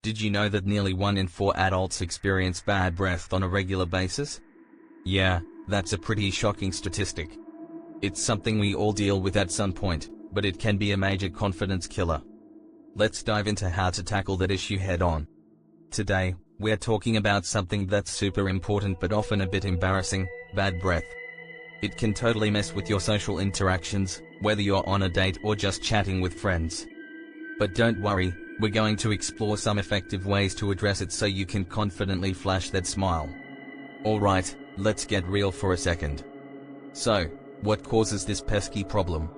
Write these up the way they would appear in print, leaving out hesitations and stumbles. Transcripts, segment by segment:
Did you know that nearly 1 in 4 adults experience bad breath on a regular basis? Yeah, that's a pretty shocking statistic. It's something we all deal with at some point, but it can be a major confidence killer. Let's dive into how to tackle that issue head on. Today, we're talking about something that's super important but often a bit embarrassing: bad breath. It can totally mess with your social interactions, whether you're on a date or just chatting with friends. But don't worry, we're going to explore some effective ways to address it so you can confidently flash that smile. Alright, let's get real for a second. So, what causes this pesky problem?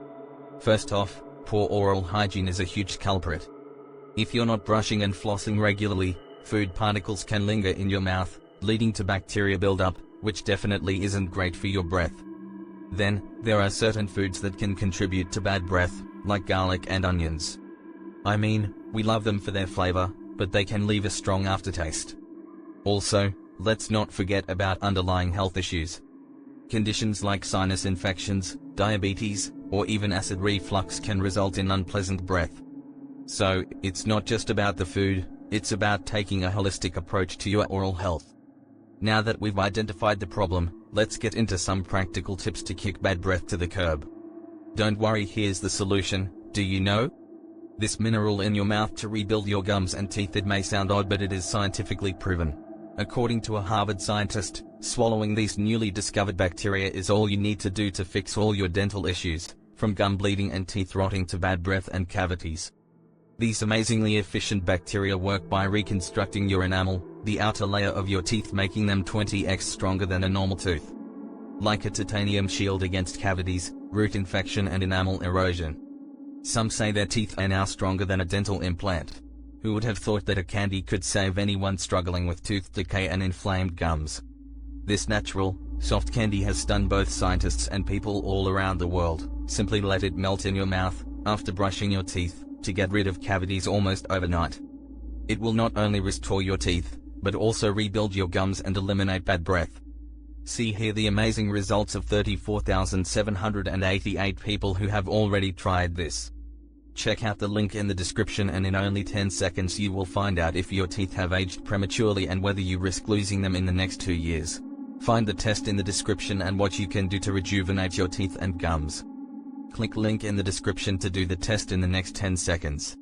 First off, poor oral hygiene is a huge culprit. If you're not brushing and flossing regularly, food particles can linger in your mouth, leading to bacteria buildup, which definitely isn't great for your breath. Then, there are certain foods that can contribute to bad breath, like garlic and onions. I mean, we love them for their flavor, but they can leave a strong aftertaste. Also, let's not forget about underlying health issues. Conditions like sinus infections, diabetes, or even acid reflux can result in unpleasant breath. So, it's not just about the food, it's about taking a holistic approach to your oral health. Now that we've identified the problem, let's get into some practical tips to kick bad breath to the curb. Don't worry, here's the solution. Do you know this mineral in your mouth to rebuild your gums and teeth? It may sound odd, but it is scientifically proven. According to a Harvard scientist, swallowing these newly discovered bacteria is all you need to do to fix all your dental issues, from gum bleeding and teeth rotting to bad breath and cavities. These amazingly efficient bacteria work by reconstructing your enamel, the outer layer of your teeth, making them 20x stronger than a normal tooth. Like a titanium shield against cavities, root infection and enamel erosion. Some say their teeth are now stronger than a dental implant. Who would have thought that a candy could save anyone struggling with tooth decay and inflamed gums? This natural, soft candy has stunned both scientists and people all around the world. Simply let it melt in your mouth, after brushing your teeth, to get rid of cavities almost overnight. It will not only restore your teeth, but also rebuild your gums and eliminate bad breath. See here the amazing results of 34,788 people who have already tried this. Check out the link in the description, and in only 10 seconds you will find out if your teeth have aged prematurely and whether you risk losing them in the next 2 years. Find the test in the description and what you can do to rejuvenate your teeth and gums. Click link in the description to do the test in the next 10 seconds.